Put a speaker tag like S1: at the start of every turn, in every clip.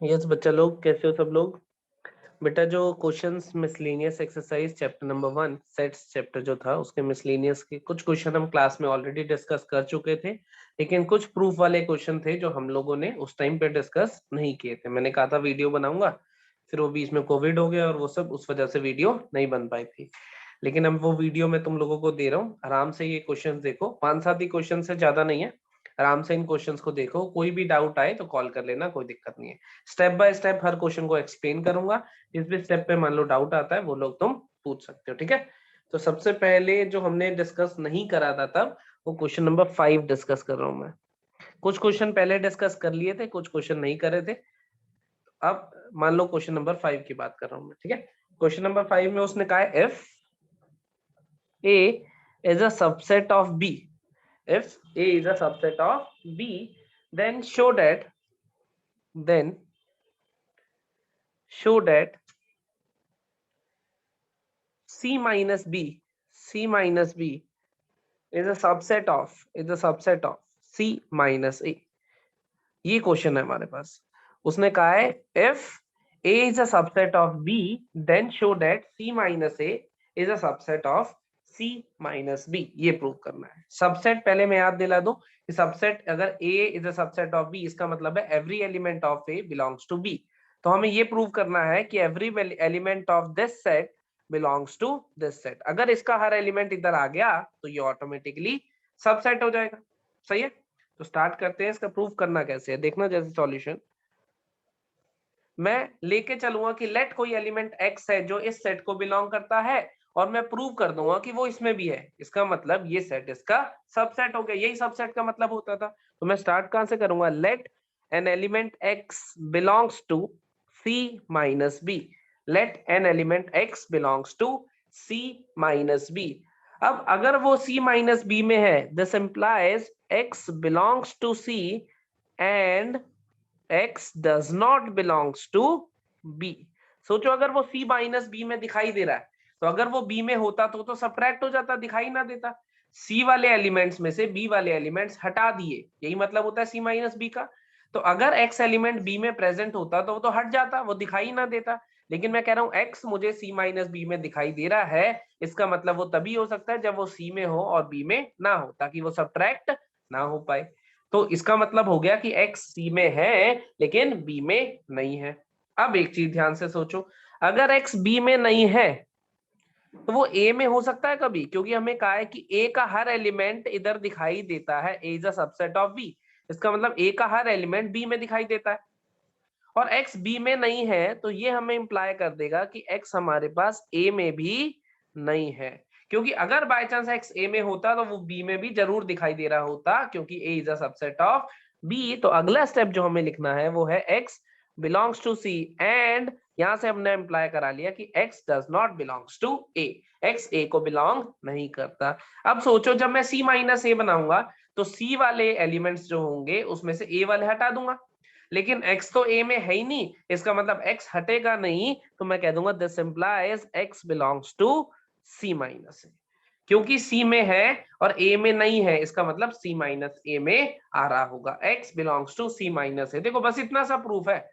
S1: Yes बच्चा लोग, कैसे हो सब लोग? बेटा जो questions miscellaneous exercise chapter number 1 sets chapter जो था उसके मिसलेनियस के कुछ क्वेश्चन हम क्लास में ऑलरेडी डिस्कस कर चुके थे, लेकिन कुछ प्रूफ वाले क्वेश्चन थे जो हम लोगों ने उस टाइम पे डिस्कस नहीं किए थे। मैंने कहा था वीडियो बनाऊंगा, फिर वो बीच में कोविड हो गया और वो सब उस वजह से वीडियो नहीं बन पाई थी। लेकिन अब वो वीडियो मैं तुम लोगों को दे रहा हूँ, आराम से ये क्वेश्चन देखो, 5-7 ही क्वेश्चन से ज्यादा नहीं है। आराम से इन क्वेश्चंस को देखो, कोई भी डाउट आए तो कॉल कर लेना, कोई दिक्कत नहीं है। Step by step her question को एक्सप्लेन करूंगा। जिस भी स्टेप पे मान लो डाउट आता है वो लोग तुम पूछ सकते हो, ठीक है? तो सबसे पहले जो हमने डिस्कस नहीं करा था तब, वो क्वेश्चन नंबर 5 डिस्कस कर रहा हूं मैं। कुछ क्वेश्चन पहले डिस्कस कर लिए थे, कुछ क्वेश्चन नहीं करे थे। अब मान लो क्वेश्चन नंबर 5 की बात कर रहा हूं मैं, ठीक है? क्वेश्चन नंबर 5 में उसने कहा है if A is a subset of B, if A is a subset of B, then then show that C minus B is a subset of C minus A। ये क्वेश्चन है हमारे पास। उसने कहा है if A is a subset of B, then show that C minus A is a subset of C minus B। ये prove करना है। Subset पहले मैं याद दिला दूं कि सबसेट अगर A is a subset of B, इसका मतलब है every element of A belongs to B। तो हमें ये प्रूव करना है कि every element of this set belongs to this set। अगर इसका हर एलिमेंट इधर आ गया तो ये ऑटोमेटिकली सबसेट हो जाएगा। सही है? तो स्टार्ट करते हैं। इसका प्रूफ करना कैसे है देखना। जैसे सॉल्यूशन मैं लेके चलूंगा कि लेट कोई एलिमेंट x है जो इस सेट को बिलोंग करता है, और मैं प्रूव कर दूंगा कि वो इसमें भी है। इसका मतलब ये सेट इसका सबसेट हो गया। यही सबसेट का मतलब होता था। तो मैं स्टार्ट कहां से करूंगा? Let an element x belongs to c minus B. Let an element x belongs to c minus B. अब अगर वो c माइनस बी में है, this implies x belongs to c and x does not belongs to b। सोचो अगर वो c minus B में दिखाई दे रहा है, तो अगर वो b में होता तो सब्ट्रैक्ट हो जाता, दिखाई ना देता। c वाले एलिमेंट्स में से b वाले एलिमेंट्स हटा दिए, यही मतलब होता है c माइनस बी का। तो अगर x एलिमेंट b में प्रेजेंट होता तो वो तो हट जाता, वो दिखाई ना देता। लेकिन मैं कह रहा हूं x मुझे c माइनस बी में दिखाई दे रहा है, इसका मतलब वो तभी हो सकता है जब वो c में हो और b में ना हो, ताकि वो सब्ट्रैक्ट ना हो पाए। तो इसका मतलब हो गया कि x c में है लेकिन b में नहीं है। अब एक चीज ध्यान से सोचो, अगर x b में नहीं है तो वो a में हो सकता है कभी? क्योंकि हमें कहा है कि a का हर एलिमेंट इधर दिखाई देता है, a is a subset of b। इसका मतलब a का हर एलिमेंट b में दिखाई देता है, और x b में नहीं है, तो ये हमें इंप्लाई कर देगा कि x हमारे पास a में भी नहीं है। क्योंकि अगर बाय चांस x a में होता तो वो b में भी जरूर दिखाई दे रहा होता, क्योंकि a is a subset of b। तो अगला स्टेप जो हमें लिखना है वो है x belongs to c, and यहां से हमने इंप्लाई करा लिया कि x does not belongs to a। x a को बिलोंग नहीं करता। अब सोचो जब मैं c माइनस a बनाऊंगा तो c वाले एलिमेंट्स जो होंगे उसमें से a वाले हटा दूंगा, लेकिन x तो a में है ही नहीं, इसका मतलब x हटेगा नहीं। तो मैं कह दूंगा this implies x belongs to c minus A. क्योंकि c में है और a में नहीं है, इसका मतलब c माइनस a में आ रहा होगा। x belongs to c minus A. देखो बस इतना सा प्रूफ है,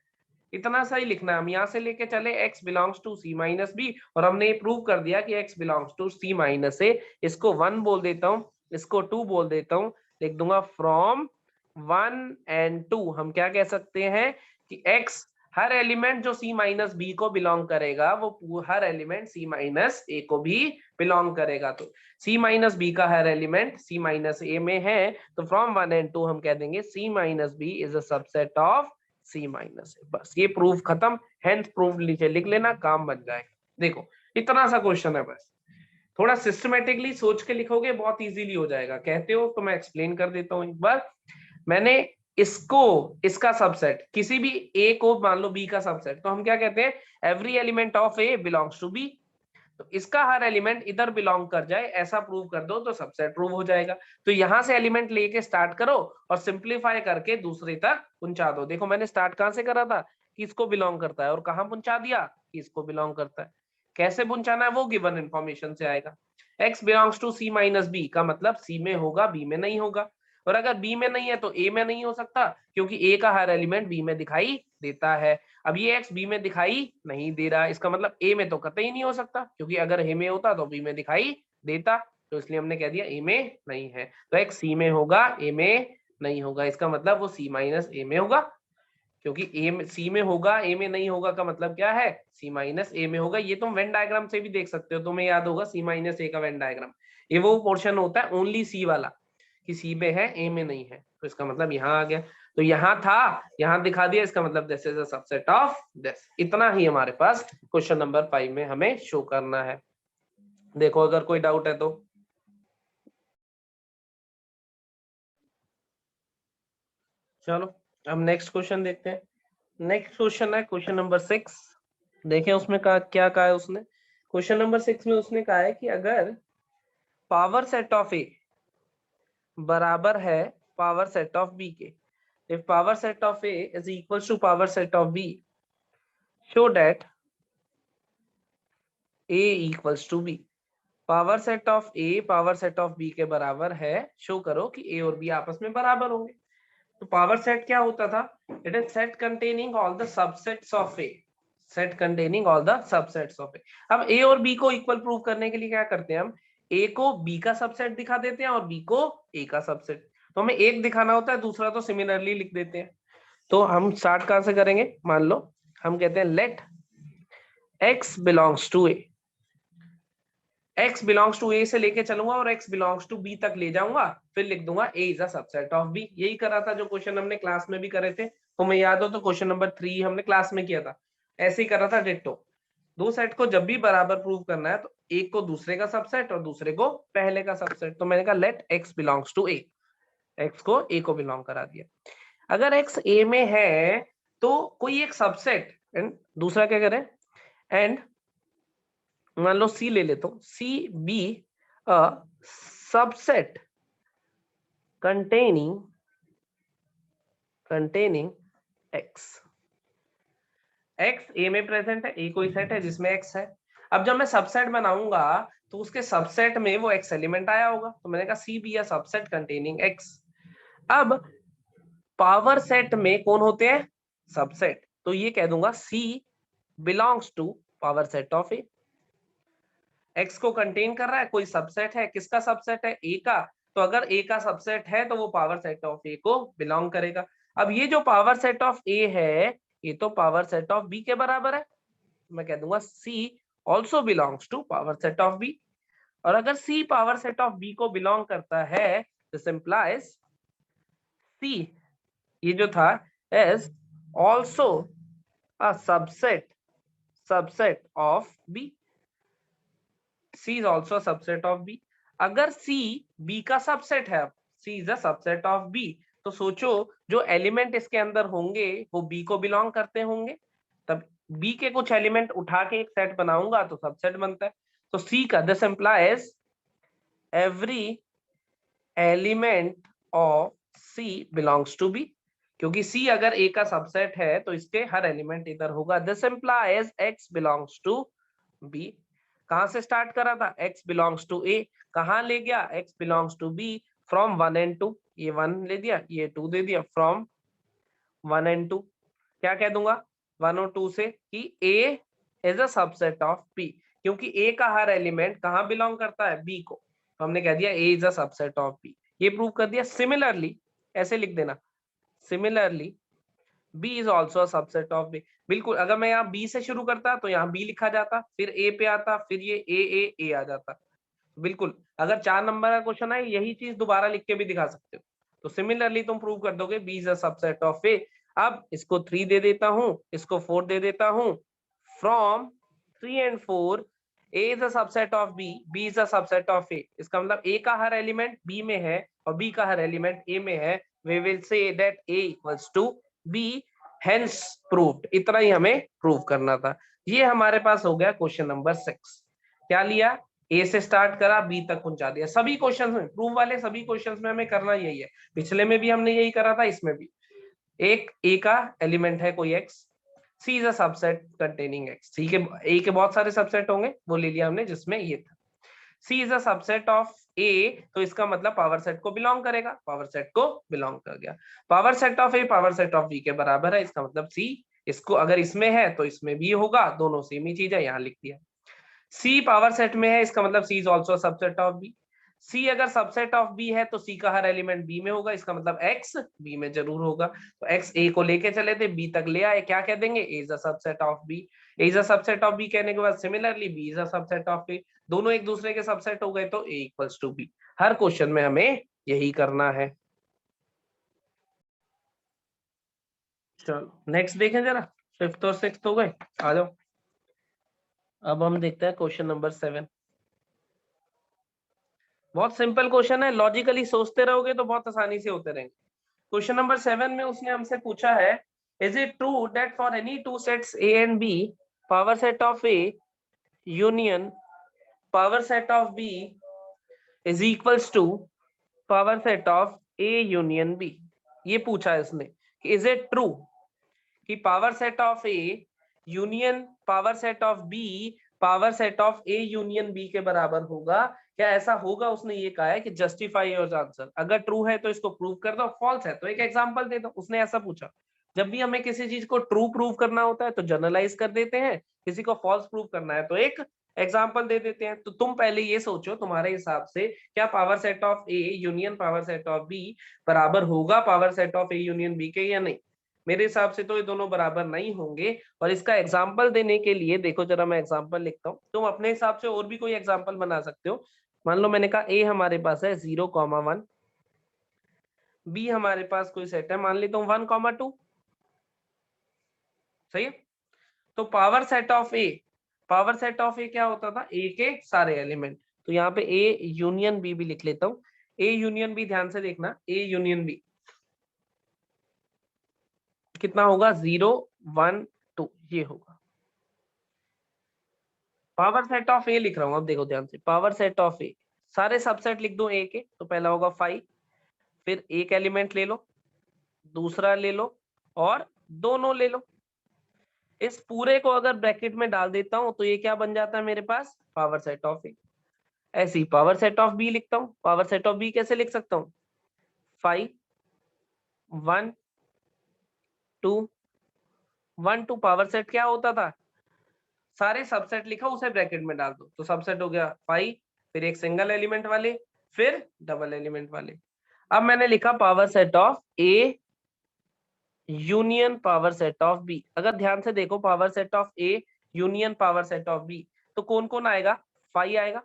S1: इतना सा ही लिखना है। हम यहाँ से लेके चले x belongs to c minus B, और हमने ये प्रूव कर दिया कि x belongs to c minus A. इसको 1 बोल देता हूँ, इसको 2 बोल देता हूँ, लिख दूंगा फ्रॉम 1 एंड 2। हम क्या कह सकते हैं कि x हर एलिमेंट जो c माइनस बी को बिलोंग करेगा वो हर एलिमेंट c माइनस ए को भी बिलोंग करेगा। तो c माइनस बी का हर एलिमेंट c माइनस ए में है, तो फ्रॉम 1 एंड 2 हम कह देंगे c minus B is a subset of c minus A. बस ये प्रूफ खत्म। हेंस प्रूफ नीचे लिख लेना, काम बन जाएगा। देखो इतना सा क्वेश्चन है, बस थोड़ा सिस्टमेटिकली सोच के लिखोगे बहुत इजीली हो जाएगा। कहते हो तो मैं एक्सप्लेन कर देता हूं एक बार। मैंने इसको, इसका सबसेट किसी भी a को मान लो b का सबसेट, तो हम क्या कहते हैं? Every element of a belongs to b। तो इसका हर एलिमेंट इधर बिलोंग कर जाए ऐसा प्रूव कर दो तो सबसेट प्रूव हो जाएगा। तो यहां से एलिमेंट लेके स्टार्ट करो और सिंप्लीफाई करके दूसरे तक पहुंचा दो। देखो मैंने स्टार्ट कहां से करा था कि इसको बिलोंग करता है, और कहां पहुंचा दिया कि इसको बिलोंग करता है। कैसे पहुंचाना है वो गिवन इंफॉर्मेशन से आएगा। x belongs to c minus B का मतलब c में होगा, b में नहीं होगा। और अगर बी में नहीं है तो ए में नहीं हो सकता, क्योंकि ए का हर एलिमेंट बी में दिखाई देता है। अब ये एक्स बी में दिखाई नहीं दे रहा, इसका मतलब ए में तो कतई नहीं हो सकता, क्योंकि अगर ए में होता तो बी में दिखाई देता, तो इसलिए हमने कह दिया ए में नहीं है। तो एक्स सी में होगा, ए में नहीं होगा, इसका मतलब वो सी माइनस ए में होगा, क्योंकि ए में सी में होगा ए में नहीं होगा का मतलब क्या है, सी माइनस ए में होगा। ये तुम वेन डायग्राम से भी देख सकते हो, तुम्हें याद होगा सी माइनस ए का वेन डायग्राम, ये वो पोर्शन होता है ओनली सी वाला, कि सी में है ए में नहीं है, तो इसका मतलब यहाँ आ गया। तो यहाँ था, यहाँ दिखा दिया, इसका मतलब this is a subset of this. इतना ही हमारे पास क्वेश्चन नंबर 5 में हमें शो करना है। देखो अगर कोई डाउट है तो। चलो अब नेक्स्ट क्वेश्चन देखते हैं। नेक्स्ट क्वेश्चन है क्वेश्चन नंबर 6। देखें उसमें क्या कहा है उसने। क्वेश्चन नंबर 6 में उसने कहा है कि अगर पावर सेट ऑफ ए बराबर है पावर सेट ऑफ बी के, if power set of A is equals to power set of B, show that A equals to B। Power set of A power set of B के बराबर है, show करो कि A और B आपस में बराबर होंगे। तो पावर सेट क्या होता था, it is set containing all the subsets of A, set containing all the subsets of A. अब ए और बी को इक्वल प्रूव करने के लिए क्या करते हैं हम, ए को बी का सबसेट दिखा देते हैं और बी को ए का सबसेट। तो हमें एक दिखाना होता है, दूसरा तो सिमिलरली लिख देते हैं। तो हम स्टार्ट कहां से करेंगे, मान लो हम कहते हैं let x belongs to A, x belongs to A से लेके चलूंगा और x बिलोंग्स टू b तक ले जाऊंगा, फिर लिख दूंगा a is a subset of b। यही करा था जो क्वेश्चन हमने क्लास में भी करे थे, तुम्हें याद हो तो क्वेश्चन नंबर 3 हमने क्लास में किया था, ऐसे ही करा था डिट्टो। दो सेट को जब भी बराबर प्रूव करना है तो एक को दूसरे का सबसेट और दूसरे को पहले का सबसेट। तो मैंने कहा let x belongs to a, x को a को बिलोंग करा दिया। अगर x a में है तो कोई एक सबसेट, एंड दूसरा क्या करें, एंड मान लो C ले लेता हूं, C be a subset containing x। x A में प्रेजेंट है, A कोई सेट है जिसमें x है। अब जब मैं सबसेट बनाऊंगा तो उसके सबसेट में वो x एलिमेंट आया होगा, तो मैंने कहा C be a subset containing x। अब पावर सेट में कौन होते हैं, सबसेट, तो ये कह दूंगा C belongs to power set of A। x को कंटेन कर रहा है, कोई सबसेट है, किसका सबसेट है, a का, तो अगर a का सबसेट है तो वो पावर सेट ऑफ a को बिलोंग करेगा। अब ये जो पावर सेट ऑफ a है, ये तो पावर सेट ऑफ b के बराबर है, मैं कह दूंगा c also belongs to power set of b। और अगर c power set of b को बिलोंग करता है, दिस इंप्लाइज c, ये जो था, is also a subset of b। C is also a subset of B। अगर C B का सबसेट है, C is a subset of B, तो सोचो जो एलिमेंट इसके अंदर होंगे वो B को बिलोंग करते होंगे, तब B के कुछ एलिमेंट उठा के एक सेट बनाऊंगा तो सबसेट बनता है। तो C का this implies every element of C belongs to B, क्योंकि C अगर A का सबसेट है तो इसके हर एलिमेंट इधर होगा। This implies X belongs to B। कहां से स्टार्ट करा था, x बिलोंग्स टू a, कहां ले गया, x belongs to b, from 1 and 2, ये 1 ले दिया, ये 2 दे दिया, फ्रॉम 1 and 2 क्या कह दूंगा 1 और 2 से कि a is a subset of b, क्योंकि a का हर एलिमेंट कहां बिलोंग करता है, b को, तो हमने कह दिया a is a subset of b, ये प्रूव कर दिया। सिमिलरली ऐसे लिख देना, similarly B is also a subset of B। बिल्कुल अगर मैं यहाँ B से शुरू करता तो यहाँ B लिखा जाता, फिर A पे आता, फिर ये A आ जाता। बिल्कुल अगर 4 नंबर का क्वेश्चन है यही चीज दोबारा लिख के भी दिखा सकते हो। तो सिमिलरली तुम प्रूव कर दोगे B is a subset of A। अब इसको 3 दे देता हूँ, इसको 4 दे देता हूँ, from 3 and 4 A is a subset of B, B is a subset of A। इसका मतलब A का हर एलिमेंट B में है और B का हर एलिमेंट A में है। We will say that A equals to B, hence proved। इतना ही हमें प्रूव करना था। ये हमारे पास हो गया क्वेश्चन नंबर 6। क्या लिया, ए से स्टार्ट करा बी तक पहुंचा दिया। सभी क्वेश्चंस में, प्रूव वाले सभी क्वेश्चंस में हमें करना यही है, पिछले में भी हमने यही करा था, इसमें भी। एक ए का एलिमेंट है कोई x, C is a subset containing x. C के ए के बहुत सारे सबसेट होंगे, वो ले लिया हमने जिसमें ये था। C is a subset of A, तो इसका मतलब पावर सेट को बिलोंग करेगा, पावर सेट को बिलोंग कर गया। Power set of A power set of B के बराबर है, इसका मतलब सी। इसको अगर इसमें है तो इसमें भी होगा, दोनों सेम ही चीज है, यहाँ लिख दिया। सी पावर सेट में है, इसका मतलब C is also subset of B. C अगर सबसेट ऑफ बी है तो सी का हर एलिमेंट बी में होगा, इसका मतलब एक्स बी में जरूर होगा। तो एक्स ए को लेके चले थे, बी तक ले आए, क्या कह देंगे, A is a subset of B. A is a subset of B कहने के बाद similarly B is a subset of A, दोनों एक दूसरे के सबसेट हो गए, तो ए इक्वल्स टू बी। हर क्वेश्चन में हमें यही करना है। चलो नेक्स्ट देखें जरा, फिफ्थ और सिक्स्थ हो गए, आ जाओ। अब हम देखते हैं क्वेश्चन नंबर 7। बहुत सिंपल क्वेश्चन है, लॉजिकली सोचते रहोगे तो बहुत आसानी से होते रहेंगे। क्वेश्चन नंबर 7 में उसने हमसे पूछा है, is it true that for any two sets A and B, power set of A union power set of B is equals to power set of A union B. ये पूछा है इसने कि इज इट ट्रू कि power set of A union power set of B power set of A union B के बराबर होगा, क्या ऐसा होगा। उसने ये कहा है कि जस्टिफाई योर आंसर, अगर ट्रू है तो इसको प्रूव कर दो, फॉल्स है तो एक एग्जांपल दे दो। उसने ऐसा पूछा। जब भी हमें किसी चीज को ट्रू प्रूव करना होता है तो जनरलाइज कर देते हैं, किसी को फॉल्स प्रूव करना है तो एक एग्जाम्पल दे देते हैं। तो तुम पहले ये सोचो, तुम्हारे हिसाब से क्या power set of A union power set of B बराबर होगा power set of A union B के या नहीं। मेरे हिसाब से तो ये दोनों बराबर नहीं होंगे। और इसका एग्जाम्पल देने के लिए देखो जरा, मैं एग्जाम्पल लिखता हूँ, तुम अपने हिसाब से और भी कोई एग्जाम्पल बना सकते हो। मान लो मैंने कहा ए हमारे पास है 0,1, बी हमारे पास कोई सेट है, मान लेता हूँ 1,2। सही है। तो पावर सेट ऑफ ए क्या होता था, ए के सारे एलिमेंट। तो यहाँ पे ए यूनियन बी भी लिख लेता हूँ। ए यूनियन बी, ध्यान से देखना, ए यूनियन बी कितना होगा, 0, 1, 2, ये होगा। पावर सेट ऑफ ए लिख रहा हूं, अब देखो ध्यान से, पावर सेट ऑफ ए सारे सबसेट लिख दो ए के, तो पहला होगा 5, फिर एक एलिमेंट ले लो, दूसरा ले लो, और दोनों ले लो। इस पूरे को अगर ब्रैकेट में डाल देता हूं तो ये क्या बन जाता है मेरे पास, पावर सेट ऑफ ए। ऐसे ही पावर सेट ऑफ बी लिखता हूँ, पावर सेट ऑफ बी कैसे लिख सकता हूँ, 5, 1, 2, 1, 2। पावर सेट क्या होता था, सारे सबसेट लिखा उसे ब्रैकेट में डाल दो, तो सबसेट हो गया 5, फिर एक सिंगल एलिमेंट वाले, फिर डबल एलिमेंट वाले। अब मैंने लिखा power set of A union power set of B. अगर ध्यान से देखो, power set of A union power set of B, तो कौन कौन आएगा, 5 आएगा,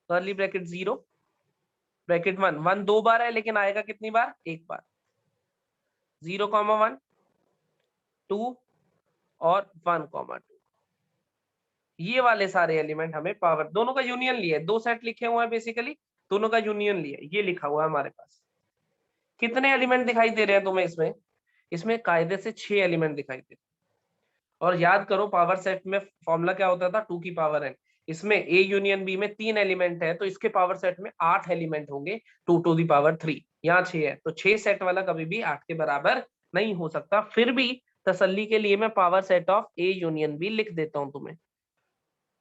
S1: कर्ली ब्रैकेट 0, ब्रैकेट 1, 1 दो बार है लेकिन आएगा कितनी बार, एक बार, 0,1, 2 और 1,2। ये वाले सारे एलिमेंट हमें पावर, दोनों का यूनियन लिया है, दो सेट लिखे हुए हैं बेसिकली, दोनों का यूनियन लिया है, ये लिखा हुआ है हमारे पास। कितने एलिमेंट दिखाई दे रहे हैं तुम्हें इसमें, इसमें कायदे से 6 एलिमेंट दिखाई दे रहे हैं। और याद करो पावर सेट में फॉर्मूला क्या होता था, 2 की पावर n। इसमें ए यूनियन बी में 3 एलिमेंट है, तो इसके पावर सेट में 8 एलिमेंट होंगे, 2 टू दी पावर 3। यहाँ 6 है, तो 6 सेट वाला कभी भी 8 के बराबर नहीं हो सकता। फिर भी तसल्ली के लिए मैं power set of A union B लिख देता हूं तुम्हें।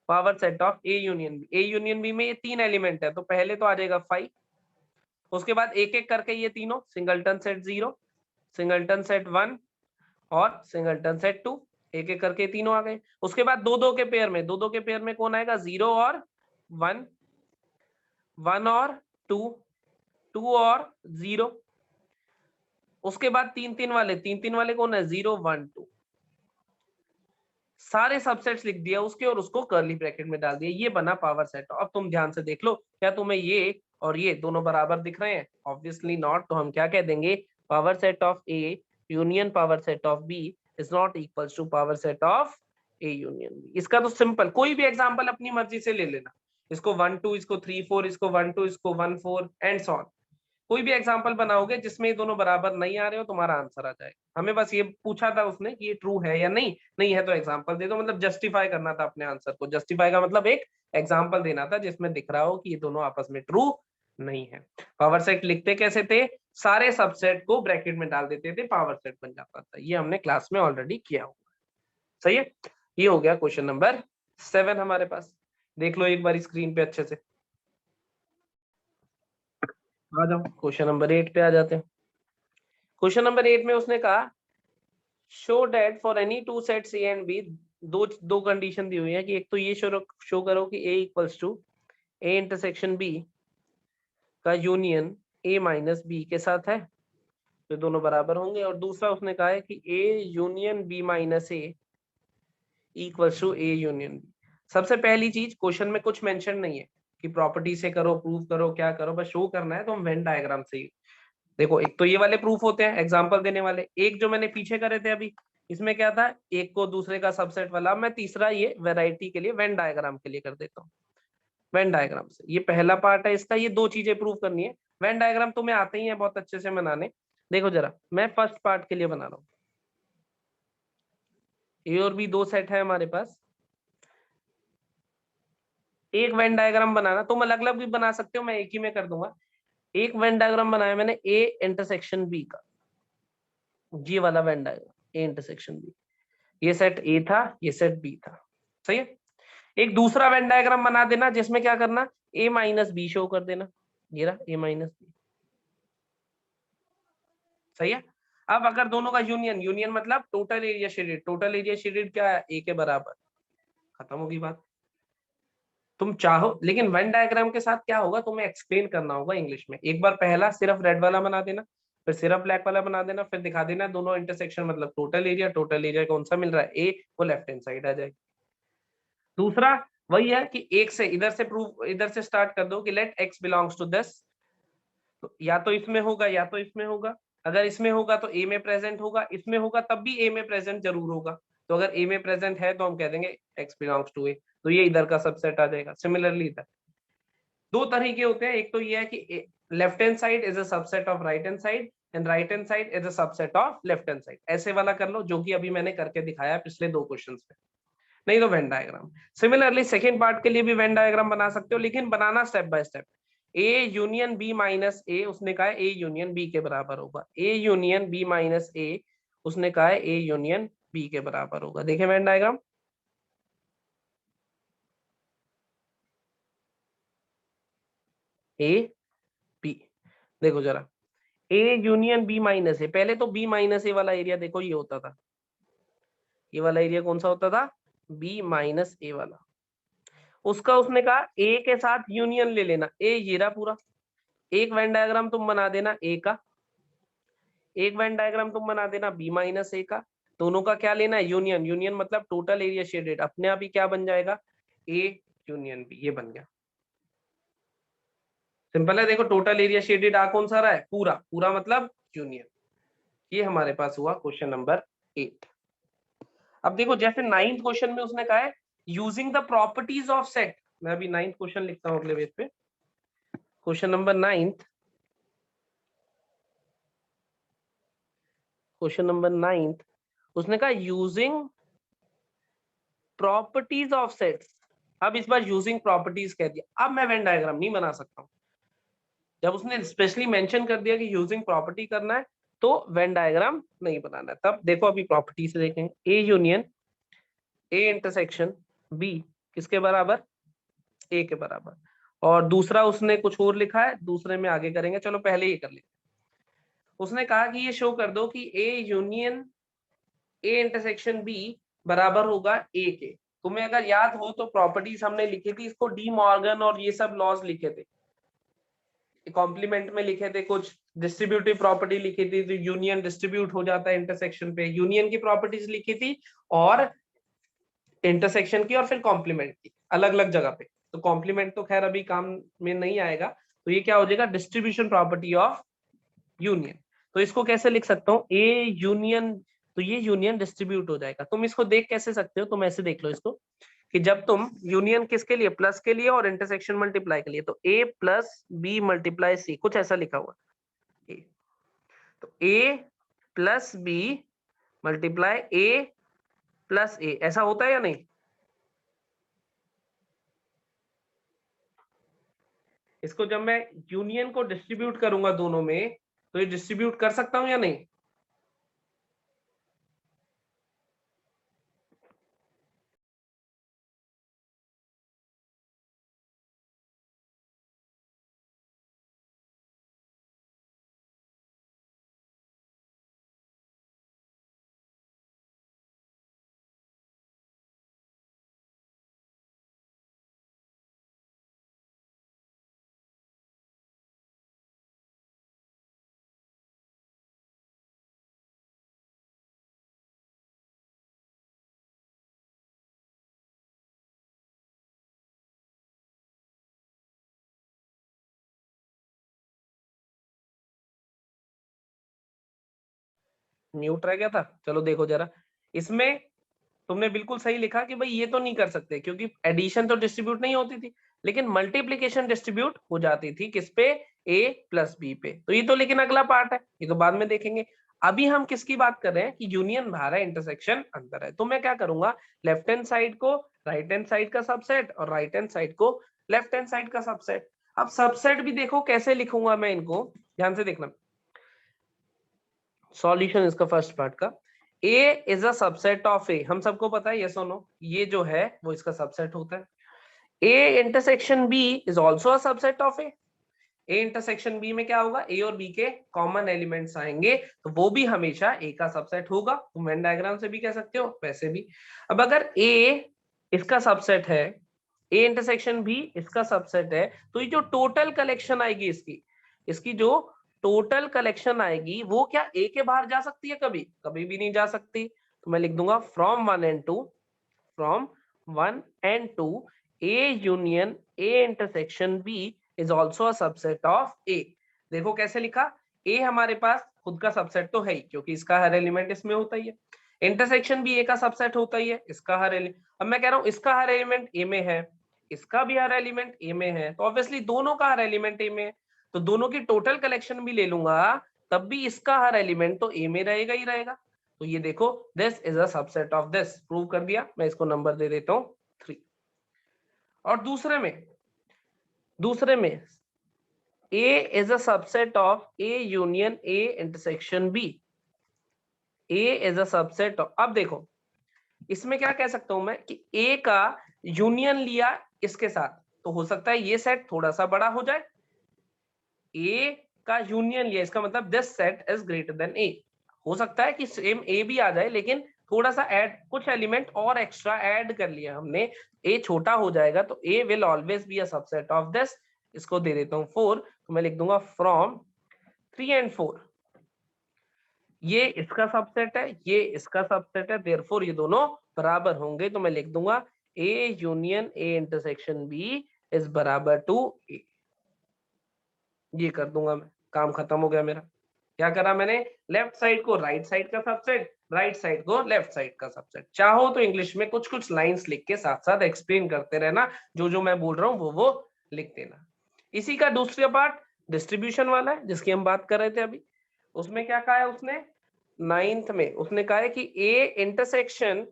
S1: Power set of A union B, A union B में ये 3 एलिमेंट है, तो पहले तो आ जाएगा 5, उसके बाद एक एक करके ये तीनों सिंगलटन सेट 0, सिंगलटन सेट 1 और सिंगलटन सेट 2, एक एक करके तीनों आ गए। उसके बाद दो दो के पेयर में, दो दो के पेयर में कौन आएगा, 0 और 1, 1 और 2, 2 और 0। उसके बाद तीन तीन वाले, तीन तीन वाले कौन है, 0, 1, 2। सारे सबसेट्स लिख दिया उसके और उसको कर्ली ब्रैकेट में डाल दिया, ये बना पावर सेट। अब तुम ध्यान से देख लो, क्या तुम्हें ये और ये दोनों बराबर दिख रहे हैं, ऑब्वियसली नॉट। तो हम क्या कह देंगे, power set of A union power set of B is not equals to power set of A union B. इसका तो सिंपल, कोई भी एग्जांपल अपनी मर्जी से ले लेना, इसको 1, 2, इसको 3, 4, इसको 1, 2, इसको 1, 4 एंड सो ऑन। कोई भी एग्जांपल बनाओगे जिसमें ये दोनों बराबर नहीं आ रहे हो, तुम्हारा आंसर आ जाएगा। हमें बस ये पूछा था उसने कि ये ट्रू है या नहीं, नहीं है तो एग्जांपल दे दो, मतलब जस्टिफाई करना था अपने आंसर को। जस्टिफाई का मतलब एक एग्जांपल देना था जिसमें दिख रहा हो कि ये दोनों आपस में ट्रू नहीं है। पावर सेट लिखते कैसे थे, सारे सबसेट को ब्रैकेट में डाल देते थे, पावर सेट बन जाता था। ये हमने क्लास में ऑलरेडी किया हुआ है। सही है। ये हो गया क्वेश्चन नंबर 7 हमारे पास। देख लो एक बार स्क्रीन पे अच्छे से। आ जाओ क्वेश्चन नंबर 8 पे आ जाते हैं। क्वेश्चन नंबर 8 में उसने कहा show that for any two sets A and B, दो दो कंडीशन दी हुई है कि एक तो ये शो करो कि A equals to A intersection B का यूनियन ए माइनस बी के साथ है, तो दोनों बराबर होंगे। और दूसरा उसने कहा है कि A union B minus A equals to A union B. सबसे पहली चीज, क्वेश्चन में कुछ मेंशन नहीं है कि प्रॉपर्टी से करो, प्रूव करो, क्या करो, बस शो करना है तो हम वेन डायग्राम से ही। देखो एक तो ये वाले प्रूफ होते हैं एग्जांपल देने वाले, एक जो मैंने पीछे करे थे अभी, इसमें क्या था, एक को दूसरे का सबसेट वाला, मैं तीसरा ये वैरायटी के लिए वेन डायग्राम के लिए कर देता हूँ। वेन डायग्राम से ये पहला पार्ट है इसका, ये दो चीजें प्रूव करनी है। वेन डायग्राम तुम्हें आते ही है बहुत अच्छे से बनाने। देखो जरा, मैं फर्स्ट पार्ट के लिए बना रहा हूँ। ए और बी दो सेट है हमारे पास, एक वेन डायग्राम बनाना, तुम अलग अलग भी बना सकते हो, मैं एक ही में कर दूंगा। एक वेन डायग्राम बनाया मैंने ए इंटरसेक्शन बी का, ये वाला Venn diagram A intersection B, ये सेट ए था, ये सेट बी था, सही है। एक दूसरा वेन डायग्राम बना देना जिसमें क्या करना, ए माइनस बी शो कर देना, ये रहा ए माइनस बी, सही है। अब अगर दोनों का यूनियन, यूनियन मतलब total area shaded, total area shaded क्या है, ए के बराबर, खत्म होगी बात। तुम चाहो, लेकिन वेन डायग्राम के साथ क्या होगा, तुम्हें एक्सप्लेन करना होगा इंग्लिश में। एक बार पहला सिर्फ रेड वाला बना देना, फिर सिर्फ ब्लैक वाला बना देना, फिर दिखा देना दोनों इंटरसेक्शन मतलब टोटल एरिया, टोटल एरिया कौन सा मिल रहा है, ए, वो लेफ्ट हैंड साइड आ जाएगी। दूसरा वही है कि एक से इधर से प्रूव, इधर से स्टार्ट कर दो कि let X belongs to this, तो या तो इसमें होगा या तो इसमें होगा। अगर इसमें होगा तो ए में प्रेजेंट होगा, इसमें होगा तब भी ए में प्रेजेंट जरूर होगा। तो अगर ए में प्रेजेंट है तो हम कह देंगे एक्स बिलोंग्स टू ए, तो ये इधर का सबसेट आ जाएगा। सिमिलरली इधर दो तरीके होते हैं, एक तो ये है कि left hand side is a subset of right hand side and right hand side is a subset of left hand side, ऐसे वाला कर लो जो कि अभी मैंने करके दिखाया पिछले दो क्वेश्चंस पे। नहीं तो Venn diagram. Similarly second part के लिए भी वेन डायग्राम बना सकते हो, लेकिन बनाना step by step. A union B minus A, उसने कहा है ए यूनियन बी के बराबर होगा, A union B minus A, उसने कहा है ए यूनियन बी के बराबर होगा। देखें वेन डायग्राम, ए बी, देखो जरा, ए यूनियन बी माइनस ए, पहले तो बी माइनस ए वाला एरिया देखो ये होता था, ये वाला एरिया कौन सा होता था, बी माइनस ए वाला। उसका उसने कहा ए के साथ यूनियन ले लेना, ए ये रहा पूरा। एक वेन डायग्राम तुम बना देना ए का, एक वेन डायग्राम तुम बना देना बी माइनस ए का, दोनों का क्या लेना है, यूनियन। यूनियन मतलब टोटल एरिया शेडेड, अपने आप ही क्या बन जाएगा, ए यूनियन बी, ये बन गया। सिंपल है, देखो टोटल एरिया शेडेड आ कौन सा रहा है, पूरा, पूरा मतलब यूनियन। ये हमारे पास हुआ क्वेश्चन नंबर 8। अब देखो जैसे नाइन्थ क्वेश्चन में उसने कहा है using the properties of set, मैं अभी नाइन्थ क्वेश्चन लिखता हूँ अगले पेज पे। Question number ninth, question number ninth, उसने कहा यूजिंग प्रॉपर्टीज ऑफ सेट्स। अब इस बार यूजिंग प्रॉपर्टीज कह दिया, अब मैं वेन डायग्राम नहीं बना सकता हूं। जब उसने स्पेशली मेंशन कर दिया कि यूजिंग प्रॉपर्टी करना है तो वेन डायग्राम नहीं बनाना है। तब देखो अभी प्रॉपर्टी से देखेंगे, A union A intersection B किसके बराबर, ए के बराबर। और दूसरा उसने कुछ और लिखा है, दूसरे में आगे करेंगे, चलो पहले ये कर लेते। उसने कहा कि ये शो कर दो कि A union A intersection B बराबर होगा ए के। तुम्हें अगर याद हो तो प्रॉपर्टीज हमने लिखी थी, इसको डी मॉर्गन और ये सब लॉज लिखे थे, कॉम्प्लीमेंट में लिखे थे, कुछ डिस्ट्रीब्यूटिव प्रॉपर्टी लिखी थी, तो यूनियन डिस्ट्रीब्यूट हो जाता है इंटरसेक्शन पे, यूनियन की प्रॉपर्टीज लिखी थी और इंटरसेक्शन की, और फिर कॉम्प्लीमेंट की अलग अलग जगह पे। तो कॉम्प्लीमेंट तो खैर अभी काम में नहीं आएगा, तो ये क्या हो जाएगा, डिस्ट्रीब्यूशन प्रॉपर्टी ऑफ यूनियन। तो इसको कैसे लिख सकता हूँ, ए यूनियन, तो ये यूनियन डिस्ट्रीब्यूट हो जाएगा। तुम इसको देख कैसे सकते हो, तुम ऐसे देख लो इसको कि जब तुम यूनियन किसके लिए, प्लस के लिए, और इंटरसेक्शन मल्टीप्लाई के लिए, तो ए प्लस बी मल्टीप्लाई सी, कुछ ऐसा लिखा हुआ ए, तो ए प्लस बी मल्टीप्लाई ए प्लस ए, ऐसा होता है या नहीं। इसको जब मैं यूनियन को डिस्ट्रीब्यूट करूंगा दोनों में, तो ये डिस्ट्रीब्यूट कर सकता हूं या नहीं। म्यूट रह गया था, चलो देखो जरा। इसमें तुमने बिल्कुल सही लिखा कि भाई ये तो नहीं कर सकते क्योंकि एडिशन तो डिस्ट्रीब्यूट नहीं होती थी, लेकिन मल्टीप्लीकेशन डिस्ट्रीब्यूट हो जाती थी किस पे, a प्लस बी पे। तो ये तो लेकिन अगला पार्ट है, ये तो बाद में देखेंगे। अभी हम किसकी बात कर रहे हैं कि यूनियन बाहर है, इंटरसेक्शन अंदर है। तो मैं क्या करूंगा, लेफ्ट हैंड साइड को राइट हैंड साइड का सबसेट और राइट हैंड साइड को लेफ्ट हैंड साइड का सबसेट। अब सबसेट भी देखो कैसे लिखूंगा मैं इनको, ध्यान से देखना। सॉल्यूशन इसका फर्स्ट पार्ट का, A is a subset of A, हम सबको पता है, यस और नो, ये जो है वो इसका सबसेट होता है। A intersection B is also a subset of A। A intersection B में क्या होगा, A और B के कॉमन एलिमेंट्स आएंगे, तो वो भी हमेशा A का सबसेट होगा। तुम वेन डायग्राम से भी कह सकते हो, वैसे भी। अब अगर A इसका सबसेट है, A इंटरसेक्शन B इसका सबसेट है, तो ये जो टोटल कलेक्शन आएगी इसकी, इसकी जो टोटल कलेक्शन आएगी वो क्या A के बाहर जा सकती है, कभी कभी भी नहीं जा सकती। तो मैं लिख दूंगा from 1 and 2, from 1 and 2 A union A intersection B is also a subset of A। देखो कैसे लिखा, A हमारे पास खुद का सबसेट तो है ही क्योंकि इसका हर एलिमेंट इसमें होता ही है, इंटरसेक्शन भी A का सबसेट होता ही है, इसका हर एलिमेंट। अब मैं कह रहा हूं इसका हर एलिमेंट A में है, इसका भी हर एलिमेंट A में है, तो ऑब्वियसली दोनों का हर एलिमेंट A में है, तो दोनों की टोटल कलेक्शन भी ले लूंगा तब भी इसका हर एलिमेंट तो A में रहेगा ही रहेगा। तो ये देखो this is a subset of this, prove कर दिया। मैं इसको नंबर दे देता हूं 3। और दूसरे में A is a subset of A union A intersection B। A is a subset of, अब देखो इसमें क्या कह सकता हूं मैं कि A का यूनियन लिया इसके साथ, तो हो सकता है ये सेट थोड़ा सा बड़ा हो जाए। A का यूनियन लिया, इसका मतलब this set is greater than A। हो सकता है कि सेम A भी आ जाए, लेकिन थोड़ा सा ऐड, कुछ एलिमेंट और एक्स्ट्रा ऐड कर लिया हमने, A छोटा हो जाएगा, तो A will always be a subset of this. इसको दे देता हूं 4, तो मैं लिख दूंगा फ्रॉम 3 and 4, ये इसका सबसेट है, ये इसका सबसेट है, देयरफॉर ये दोनों बराबर होंगे। तो मैं लिख दूंगा A union A intersection B is बराबर टू A। ये कर दूंगा मैं, काम खत्म हो गया मेरा। क्या करा मैंने, लेफ्ट साइड को राइट साइड का सबसेट, राइट साइड को लेफ्ट साइड का सबसेट। चाहो तो इंग्लिश में कुछ कुछ लाइंस लिख के साथ साथ एक्सप्लेन करते रहना, जो जो मैं बोल रहा हूँ वो लिख देना। इसी का दूसरा पार्ट डिस्ट्रीब्यूशन वाला है जिसकी हम बात कर रहे थे अभी। उसमें क्या कहा है उसने, 9th में उसने कहा है कि A intersection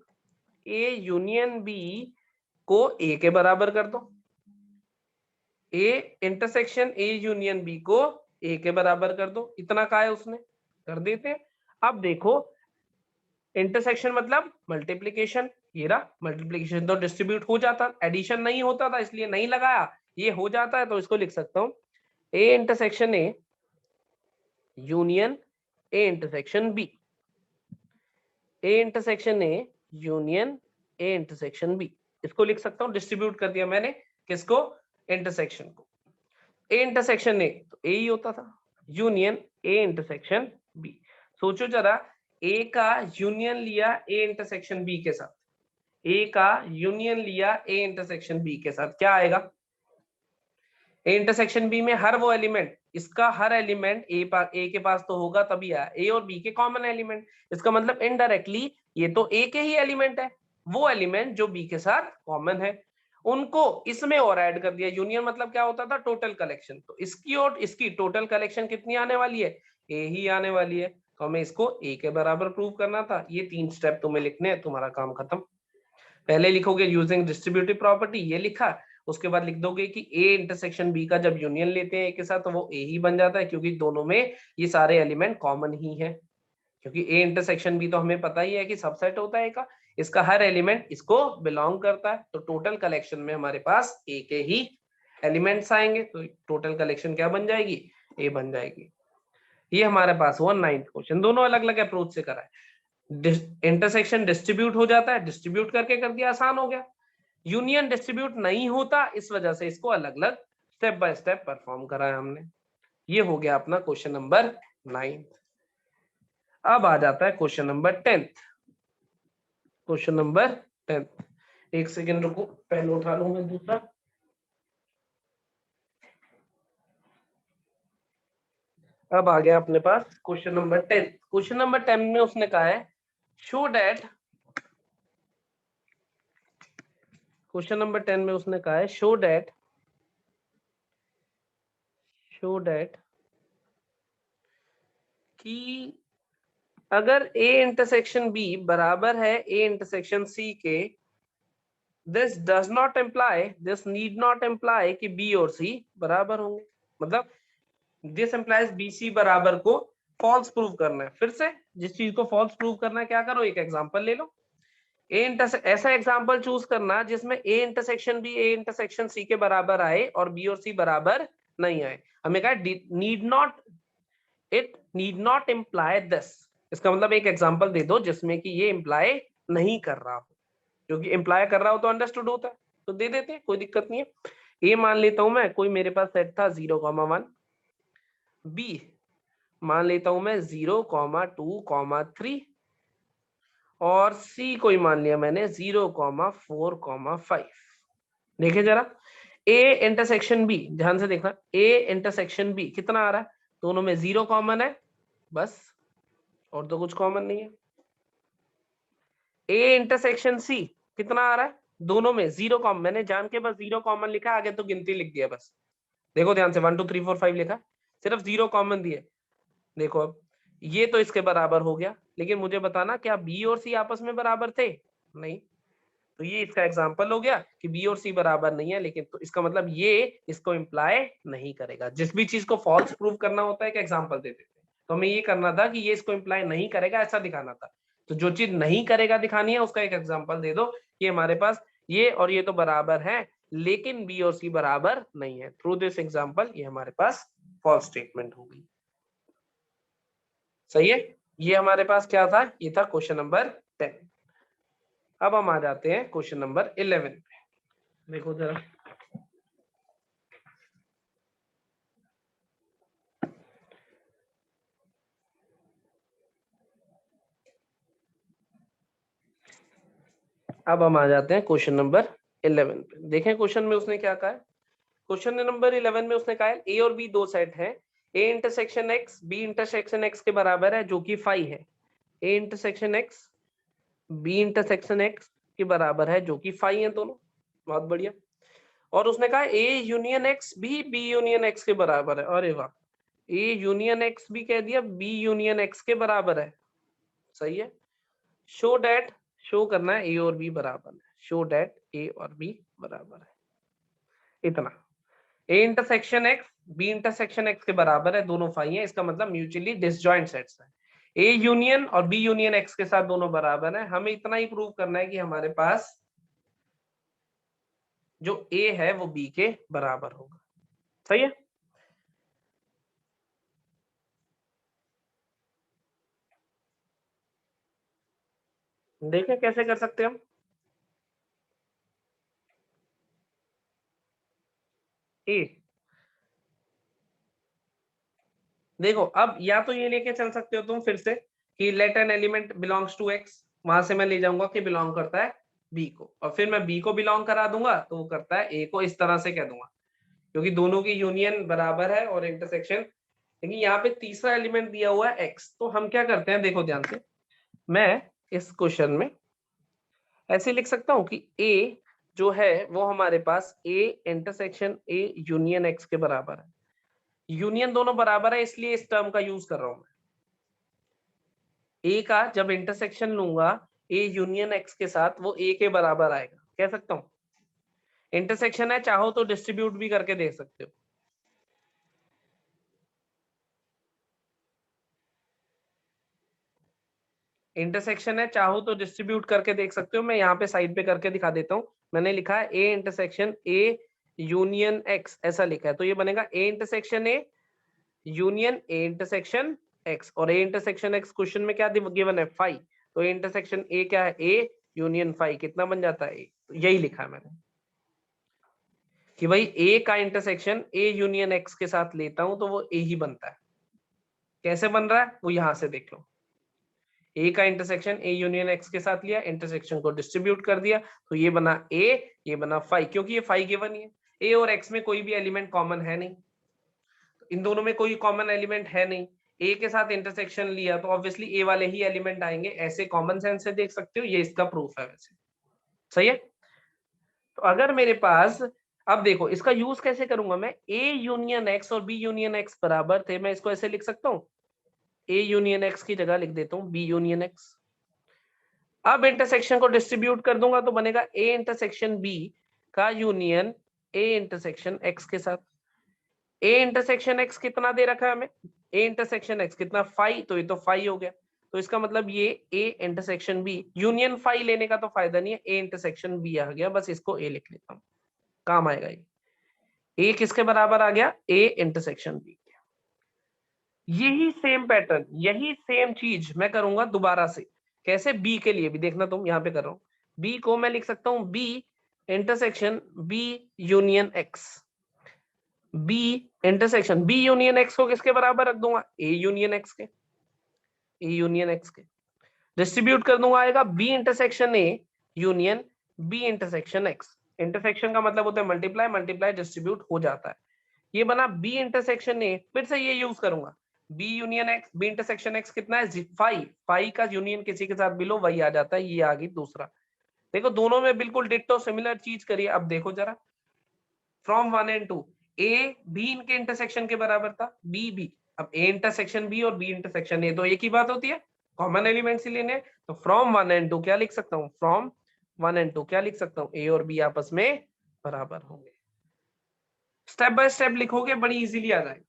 S1: A union B को A के बराबर कर दो। A intersection A union B को A के बराबर कर दो, इतना कहा है उसने, कर देते हैं। अब देखो इंटरसेक्शन मतलब मल्टीप्लीकेशन, ये रहा मल्टीप्लीकेशन, तो डिस्ट्रीब्यूट हो जाता, एडिशन नहीं होता था इसलिए नहीं लगाया, ये हो जाता है तो इसको लिख सकता हूं A intersection A union A intersection B, A intersection A union A intersection B, इसको लिख सकता हूं। डिस्ट्रीब्यूट कर दिया मैंने किसको, इंटरसेक्शन को। A इंटरसेक्शन A तो A ही होता था, यूनियन A इंटरसेक्शन B। सोचो जरा, A का यूनियन लिया A इंटरसेक्शन B के साथ, A का यूनियन लिया A इंटरसेक्शन B के साथ, क्या आएगा, A इंटरसेक्शन B में हर वो एलिमेंट, इसका हर एलिमेंट A के पास तो होगा तभी आया, A और B के कॉमन एलिमेंट। इसका मतलब इनडायरेक्टली ये तो A के ही एलिमेंट है, वो एलिमेंट जो B के साथ कॉमन है उनको इसमें और ऐड कर दिया। यूनियन मतलब क्या होता था, टोटल कलेक्शन, तो इसकी और इसकी टोटल कलेक्शन कितनी आने वाली है, A ही आने वाली है। तो हमें इसको A के बराबर प्रूव करना था। ये 3 स्टेप तुम्हें लिखने हैं, तुम्हारा काम खत्म। पहले लिखोगे यूजिंग डिस्ट्रीब्यूटिव प्रॉपर्टी, ये लिखा। उसके बाद लिख दोगे कि A इंटरसेक्शन B का जब यूनियन लेते हैं A के साथ तो वो A ही बन जाता है, क्योंकि दोनों में ये सारे एलिमेंट कॉमन ही है। क्योंकि A इंटरसेक्शन B तो हमें पता ही है कि सबसेट होता है का, इसका हर एलिमेंट इसको बिलोंग करता है, तो टोटल कलेक्शन में हमारे पास A के ही एलिमेंट्स आएंगे, तो टोटल कलेक्शन क्या बन जाएगी, A बन जाएगी। ये हमारे पास हुआ 9th क्वेश्चन, दोनों अलग अलग अप्रोच से करा है। इंटरसेक्शन डिस्ट्रीब्यूट हो जाता है, डिस्ट्रीब्यूट करके कर दिया, आसान हो गया। यूनियन डिस्ट्रीब्यूट नहीं होता, इस वजह से इसको अलग अलग स्टेप बाय स्टेप परफॉर्म करा है हमने। ये हो गया अपना क्वेश्चन नंबर 9। अब आ जाता है क्वेश्चन नंबर 10। क्वेश्चन नंबर 10, एक सेकेंड रुको, पहले उठा लूं मैं दूसरा। अब आ गया अपने पास क्वेश्चन नंबर 10। क्वेश्चन नंबर 10 में उसने कहा है शो दैट, क्वेश्चन नंबर 10 में उसने कहा है शो दैट कि अगर A इंटरसेक्शन B बराबर है A इंटरसेक्शन C के, this does not imply, this need not imply कि B और C बराबर होंगे। मतलब दिस इम्प्लाइज BC बराबर को फॉल्स प्रूव करना है। फिर से जिस चीज को फॉल्स प्रूव करना है क्या करो, एक एग्जांपल ले लो। ऐसा एग्जांपल चूज करना जिसमें A intersection B A intersection C के बराबर आए और B और C बराबर नहीं आए। हमें कहा need not, it need not imply this. इसका मतलब एक एग्जांपल दे दो जिसमें कि ये इम्प्लाई नहीं कर रहा हो, क्योंकि इम्प्लाई कर रहा हो तो अंडरस्टूड होता है, तो दे देते हैं, कोई दिक्कत नहीं है। ए मान लेता हूं मैं, कोई मेरे पास सेट था 0,1, बी मान लेता हूं मैं 0,2,3, और सी कोई मान लिया मैंने 0,4,5। देखिए जरा, ए इंटरसेक्शन बी, ध्यान से देखना, ए इंटरसेक्शन बी कितना आ रहा है, दोनों में 0 कॉमन है बस, और तो कुछ कॉमन नहीं है। ए इंटरसेक्शन सी कितना आ रहा है, दोनों में 0 कॉमन, मैंने जान के बस 0 कॉमन लिखा, आगे तो गिनती लिख दिया बस। देखो ध्यान से 1 2 3 4 5 लिखा, सिर्फ 0 कॉमन दिए। देखो अब ये तो इसके बराबर हो गया, लेकिन मुझे बताना क्या बी और सी आपस में बराबर थे? नहीं। तो ये इसका एग्जांपल हो गया कि बी और सी बराबर नहीं है, लेकिन तो इसका मतलब ये इसको इम्प्लाई नहीं करेगा। जिस भी चीज को फॉल्स प्रूव करना होता है एक एग्जांपल दे देते हैं, तो हमें ये करना था कि ये इसको इम्प्लाई नहीं करेगा, ऐसा दिखाना था। तो जो चीज नहीं करेगा दिखानी है उसका एक एग्जांपल दे दो कि हमारे पास ये और ये तो बराबर है, लेकिन बी और सी बराबर नहीं है। थ्रू दिस एग्जांपल ये हमारे पास फॉल्स स्टेटमेंट होगी। सही है, ये हमारे पास क्या था, ये था क्वेश्चन नंबर 10। अब हम आ जाते हैं क्वेश्चन नंबर 11 पे। देखो जरा, अब हम आ जाते हैं क्वेश्चन नंबर 11 पे। देखें क्वेश्चन में उसने क्या कहा है। क्वेश्चन नंबर 11 में उसने कहा है ए और बी दो सेट है, A intersection X B intersection X के बराबर है, जो कि फाई है। A intersection X B intersection X के बराबर है, जो कि फाई है दोनों। बहुत बढ़िया। और उसने कहा ए यूनियन एक्स भी बी यूनियन एक्स के बराबर है। अरे वाह, ए यूनियन एक्स भी कह दिया, बी यूनियन एक्स के बराबर है। सही है। शो डेट, शो करना है ए और बी बराबर है, शो डेट ए और बी बराबर है, इतना। A intersection X B intersection X के बराबर है, दोनों फाई है, इसका मतलब म्यूचुअली डिसजॉइंट सेट्स है। ए यूनियन और बी यूनियन एक्स के साथ दोनों बराबर है। हमें इतना ही प्रूव करना है कि हमारे पास जो ए है वो बी के बराबर होगा। सही है। देखें कैसे कर सकते हैं हम। ए, देखो अब या तो ये लेके चल सकते हो तुम फिर से कि let an element belongs to X, वहां से मैं ले जाऊंगा कि बिलोंग करता है बी को, और फिर मैं बी को बिलोंग करा दूंगा तो वो करता है ए को, इस तरह से कह दूंगा, क्योंकि दोनों की यूनियन बराबर है और इंटरसेक्शन। लेकिन यहाँ पे तीसरा एलिमेंट दिया हुआ है एक्स, तो हम क्या करते हैं, देखो ध्यान से, मैं इस क्वेश्चन में ऐसे लिख सकता हूँ कि ए जो है वो हमारे पास A intersection A union x के बराबर है। यूनियन दोनों बराबर है इसलिए इस टर्म का यूज कर रहा हूं मैं। ए का जब इंटरसेक्शन लूंगा ए यूनियन एक्स के साथ, वो ए के बराबर आएगा, कह सकता हूं। इंटरसेक्शन है, चाहो तो डिस्ट्रीब्यूट भी करके देख सकते हो। इंटरसेक्शन है, चाहो तो डिस्ट्रीब्यूट करके देख सकते हो। मैं यहाँ पे साइड पे करके दिखा देता हूँ। मैंने लिखा है A intersection A union x, ऐसा लिखा है, तो ये बनेगा ए intersection A union A intersection x. और ए इंटरसेक्शन एक्स क्वेश्चन में क्या गिवन है, फाई, तो ए इंटरसेक्शन ए क्या है, ए यूनियन फाई, कितना बन जाता है ए। तो यही लिखा है मैंने कि भाई ए का इंटरसेक्शन ए यूनियन एक्स के साथ लेता हूं तो वो ए ही बनता है। कैसे बन रहा है वो यहां से देख लो, ए का इंटरसेक्शन ए यूनियन एक्स के साथ लिया, इंटरसेक्शन को डिस्ट्रीब्यूट कर दिया, तो ये बना ए, ये बना फाई, क्योंकि ये फाई गिवन ही है। ए और एक्स में कोई भी एलिमेंट कॉमन है नहीं, तो इन दोनों में कोई कॉमन एलिमेंट है नहीं, ए के साथ इंटरसेक्शन लिया तो ऑब्वियसली ए वाले ही एलिमेंट आएंगे, ऐसे कॉमन सेंस से देख सकते हो, ये इसका प्रूफ है वैसे। सही है। तो अगर मेरे पास, अब देखो इसका यूज कैसे करूंगा मैं, ए यूनियन एक्स और बी यूनियन एक्स बराबर थे, मैं इसको ऐसे लिख सकता हूँ, ए यूनियन एक्स की जगह लिख देता हूँ बी यूनियन एक्स। अब इंटरसेक्शन को डिस्ट्रीब्यूट कर दूंगा तो बनेगा ए इंटरसेक्शन बी का यूनियन ए इंटरसेक्शन एक्स के साथ। ए इंटरसेक्शन एक्स कितना दे रखा है हमें, ए इंटरसेक्शन एक्स कितना, फाई, तो ये तो फाई हो गया, तो इसका मतलब ये A intersection B, union phi लेने का तो फायदा नहीं है, ए इंटरसेक्शन बी आ गया, बस इसको ए लिख लेता हूं, काम आएगा ये। ए किसके बराबर आ गया, ए इंटरसेक्शन बी। यही सेम पैटर्न, यही सेम चीज मैं करूंगा दोबारा से, कैसे, बी के लिए भी देखना, तुम यहाँ पे कर रहा हूं, बी को मैं लिख सकता हूँ B intersection B union X, B intersection B union X को किसके बराबर रख दूंगा, ए यूनियन एक्स के, ए यूनियन एक्स के, डिस्ट्रीब्यूट कर दूंगा, आएगा B intersection A union B intersection X, intersection का मतलब होता है मल्टीप्लाई, मल्टीप्लाई डिस्ट्रीब्यूट हो जाता है, ये बना बी इंटरसेक्शन ए, फिर से ये यूज करूंगा, B union X, B intersection X कितना है, फाई, फाई का यूनियन किसी के साथ बिलो वही आ जाता है, ये आ गई दूसरा। देखो दोनों में बिल्कुल डिट्टो सिमिलर चीज करिए, अब देखो जरा, फ्रॉम 1 एंड 2, ए बी इनके इंटरसेक्शन के बराबर था, बी बी, अब ए इंटरसेक्शन बी और बी इंटरसेक्शन ए तो एक ही बात होती है, कॉमन एलिमेंट्स ही लेने, तो फ्रॉम 1 एंड 2 क्या लिख सकता हूँ, फ्रॉम 1 एंड 2 क्या लिख सकता हूँ, ए और बी आपस में बराबर होंगे। स्टेप बाय स्टेप लिखोगे बड़ी इजीली आ जाएगी,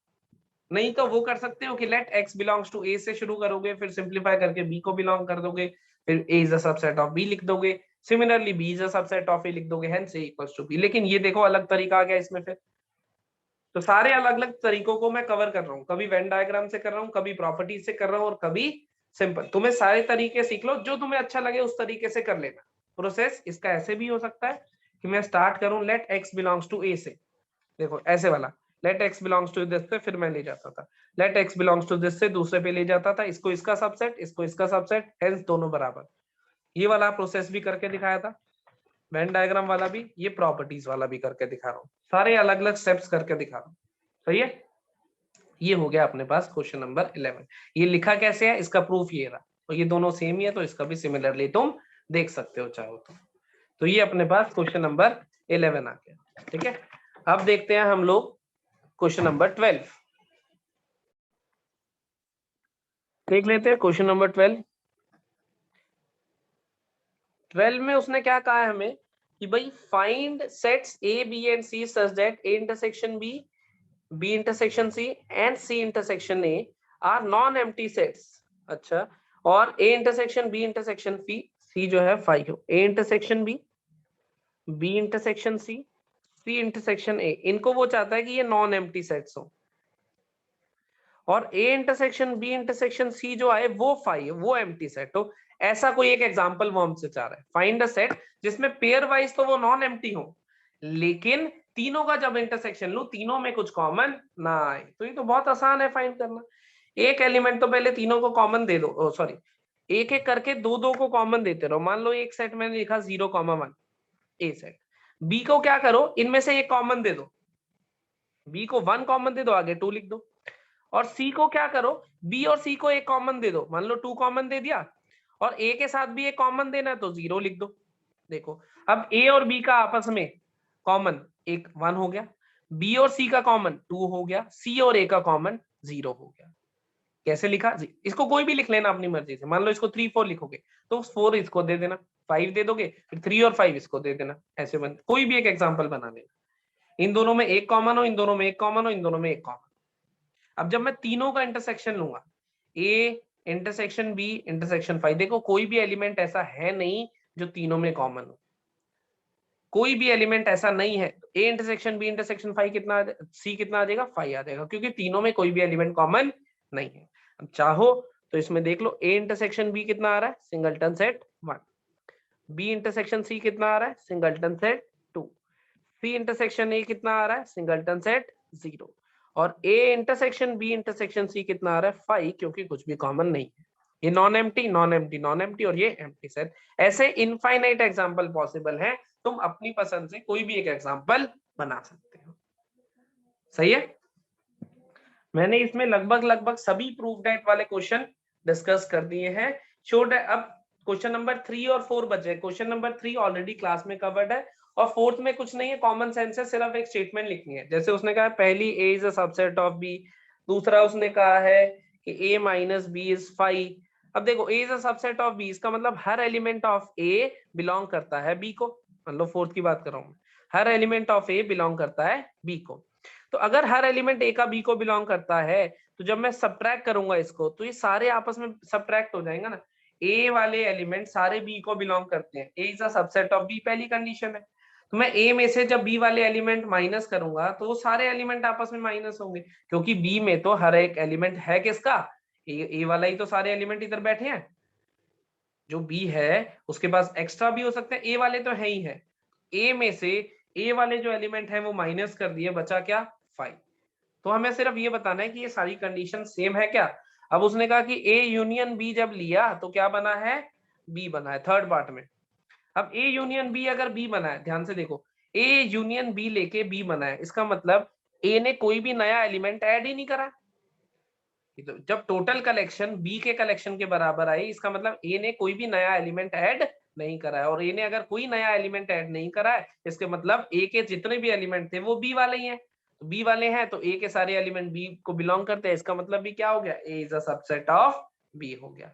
S1: नहीं तो वो कर सकते हो कि let X belongs to A से शुरू करोगे, फिर सिंप्लीफाई करके बी को बिलोंग कर दोगे, फिर A is a subset of B लिख दोगे, similarly B is a subset of A लिख दोगे, hence A equals to B. लेकिन ये देखो अलग तरीका आ गया इसमें, फिर तो सारे अलग अलग तरीकों को मैं कवर कर रहा हूँ, कभी वेन डायग्राम से कर रहा हूँ, कभी प्रॉपर्टीज से कर रहा हूँ, और कभी सिंपल, तुम्हें सारे तरीके सीख लो, जो तुम्हें अच्छा लगे उस तरीके से कर लेना। प्रोसेस इसका ऐसे भी हो सकता है कि मैं स्टार्ट करूं let X belongs to A से, देखो ऐसे वाला, let X belongs to this से फिर मैं ले जाता था, let X belongs to this से दूसरे पे ले जाता था, इसको इसका सबसेट, इसको इसका सबसेट, हेंस दोनों बराबर, ये वाला प्रोसेस भी करके दिखाया था, वेन डायग्राम वाला भी, ये प्रॉपर्टीज वाला भी करके दिखा रहा हूँ, सारे अलग अलग स्टेप्स करके दिखा रहा हूँ। सही है, ये हो गया अपने पास क्वेश्चन नंबर 11। ये लिखा कैसे है, इसका प्रूफ ये रहा, तो ये दोनों सेम ही है, तो इसका भी सिमिलरली तुम देख सकते हो चाहो तो ये अपने पास क्वेश्चन नंबर 11 आ गया। ठीक है, अब देखते हैं हम लोग क्वेश्चन नंबर 12, देख लेते हैं क्वेश्चन नंबर 12 में उसने क्या कहा है हमें कि भाई find sets A B and C such that A intersection B, B intersection C and C intersection A are non empty sets. अच्छा, और A intersection B intersection C, C जो है फाई हो, A intersection B, B intersection C, C intersection A, इनको वो चाहता है कि ये नॉन एम्प्टी सेट्स हो, और A intersection B intersection C जो आए वो फाई, वो एम्प्टी सेट हो। ऐसा कोई एक एग्जांपल वो हमसे चाह रहा है, फाइंड अ सेट जिसमें पेयर वाइज तो वो नॉन एम्प्टी हो, लेकिन तीनों का जब इंटरसेक्शन लूं तीनों में कुछ कॉमन ना आए। तो ये तो बहुत आसान है फाइंड करना, एक एलिमेंट तो पहले तीनों को कॉमन दे दो, सॉरी एक एक करके दो दो को कॉमन देते रहो। मान लो एक सेट मैंने लिखा 0,1 ए सेट, बी को क्या करो, इनमें से एक कॉमन दे दो, बी को 1 कॉमन दे दो, आगे 2 लिख दो, और सी को क्या करो, बी और सी को एक कॉमन दे दो, मान लो 2 कॉमन दे दिया, और ए के साथ भी एक कॉमन देना है तो 0 लिख दो। देखो अब ए और बी का आपस में कॉमन एक 1 हो गया, बी और सी का कॉमन 2 हो गया, सी और ए का कॉमन 0 हो गया। कैसे लिखा जी, इसको कोई भी लिख लेना अपनी मर्जी से, मान लो इसको 3 4 लिखोगे तो 4 इसको दे देना, 5 दे दोगे, फिर 3 और 5 इसको दे देना, ऐसे बन कोई भी एक एग्जांपल बना लेना, इन दोनों में एक कॉमन हो, इन दोनों में एक कॉमन हो, इन दोनों में एक कॉमन। अब जब मैं तीनों का इंटरसेक्शन लूंगा, ए इंटरसेक्शन बी इंटरसेक्शन 5, देखो कोई भी एलिमेंट ऐसा है नहीं जो तीनों में कॉमन हो, कोई भी एलिमेंट ऐसा नहीं है। ए इंटरसेक्शन बी इंटरसेक्शन 5 कितना, सी कितना आ जाएगा, 5 आ जाएगा, क्योंकि तीनों में कोई भी एलिमेंट कॉमन नहीं है। अब चाहो तो इसमें देख लो, ए इंटरसेक्शन बी कितना आ रहा है, singleton set 1, B intersection C कितना आ रहा है, singleton set 2, C intersection A कितना आ रहा है, सिंगलटन सेट 0, और A intersection B intersection C कितना आ रहा है, 5, क्योंकि कुछ भी कॉमन नहीं है। ये non empty non empty non empty और ये एम्प्टी सेट। ऐसे इनफाइनाइट एग्जांपल पॉसिबल है, तुम अपनी पसंद से कोई भी एक एग्जांपल बना सकते हो। सही है, मैंने इसमें लगभग सभी प्रूफ डेट वाले क्वेश्चन डिस्कस कर दिए हैं। शो डेट, अब क्वेश्चन नंबर 3 और 4 बचे। क्वेश्चन नंबर 3 ऑलरेडी क्लास में कवर्ड है, और फोर्थ में कुछ नहीं है, कॉमन सेंस है, सिर्फ एक स्टेटमेंट लिखनी है। जैसे उसने कहा पहली A is a subset of B, दूसरा उसने कहा है कि ए माइनस बी इज 5। अब देखो A is a subset of B, इसका मतलब हर एलिमेंट ऑफ ए बिलोंग करता है बी को। मतलब फोर्थ की बात कर रहा हूं, हर एलिमेंट ऑफ ए बिलोंग करता है बी को। तो अगर हर एलिमेंट ए का बी को बिलोंग करता है, तो जब मैं सब्ट्रैक्ट करूंगा इसको, तो ये सारे आपस में सब्ट्रैक्ट हो जाएंगे ना। ए वाले एलिमेंट सारे बी को बिलोंग करते हैं, A is a subset of B पहली कंडीशन है। तो मैं ए में से जब बी वाले एलिमेंट माइनस करूंगा, तो वो सारे एलिमेंट आपस में माइनस होंगे, क्योंकि बी में तो हर एक एलिमेंट है किसका, ए वाला ही तो सारे एलिमेंट इधर बैठे हैं। जो बी है उसके पास एक्स्ट्रा भी हो सकते हैं, ए वाले तो है ही है। ए में से ए वाले जो एलिमेंट है वो माइनस कर दिए, बचा क्या, 5। तो हमें सिर्फ ये बताना है कि ये सारी कंडीशन सेम है क्या। अब उसने कहा कि ए यूनियन बी जब लिया तो क्या बना है, बी बना है थर्ड पार्ट में। अब ए यूनियन बी अगर बी बना है, ध्यान से देखो, ए यूनियन बी लेके बी बना है, इसका मतलब ए ने कोई भी नया एलिमेंट ऐड ही नहीं करा। तो जब टोटल कलेक्शन बी के कलेक्शन के बराबर आई, इसका मतलब ए ने कोई भी नया एलिमेंट ऐड नहीं करा है। और ए ने अगर कोई नया एलिमेंट ऐड नहीं करा है, इसके मतलब ए के जितने भी एलिमेंट थे वो बी वाले ही हैं। तो बी वाले हैं तो ए के सारे एलिमेंट बी को बिलोंग करते हैं, इसका मतलब भी क्या हो गया, A is a subset of B हो गया।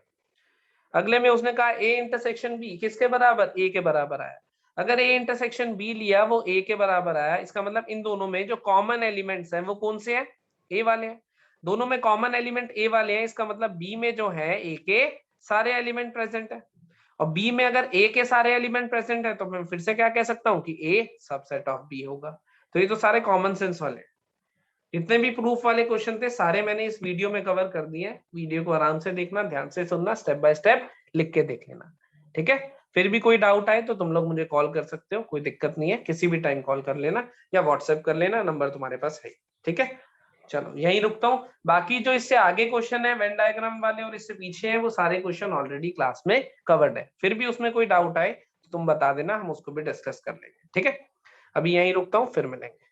S1: अगले में उसने कहा ए इंटरसेक्शन बी किसके बराबर, ए के बराबर आया। अगर ए इंटरसेक्शन बी लिया वो ए के बराबर आया, इसका मतलब इन दोनों में जो कॉमन एलिमेंट्स हैं वो कौन से हैं, ए वाले हैं। दोनों में कॉमन एलिमेंट ए वाले हैं, इसका मतलब बी में जो है ए के सारे एलिमेंट प्रेजेंट है। और बी में अगर ए के सारे एलिमेंट प्रेजेंट है, तो मैं फिर से क्या कह सकता हूँ कि ए सबसेट ऑफ बी होगा। तो ये तो सारे कॉमन सेंस वाले। जितने भी प्रूफ वाले क्वेश्चन थे सारे मैंने इस वीडियो में कवर कर दिए। वीडियो को आराम से देखना, ध्यान से सुनना, स्टेप बाय स्टेप लिख के देख लेना, ठीक है। फिर भी कोई डाउट आए तो तुम लोग मुझे कॉल कर सकते हो, कोई दिक्कत नहीं है, किसी भी टाइम कॉल कर लेना या व्हाट्सएप कर लेना, नंबर तुम्हारे पास है, ठीक है। चलो यही रुकता हूँ। बाकी जो इससे आगे क्वेश्चन है वेन डायग्राम वाले और इससे पीछे है, वो सारे क्वेश्चन ऑलरेडी क्लास में कवर्ड है। फिर भी उसमें कोई डाउट आए तो तुम बता देना, हम उसको भी डिस्कस कर लेंगे, ठीक है। अभी यही रुकता हूँ, फिर मिलेंगे।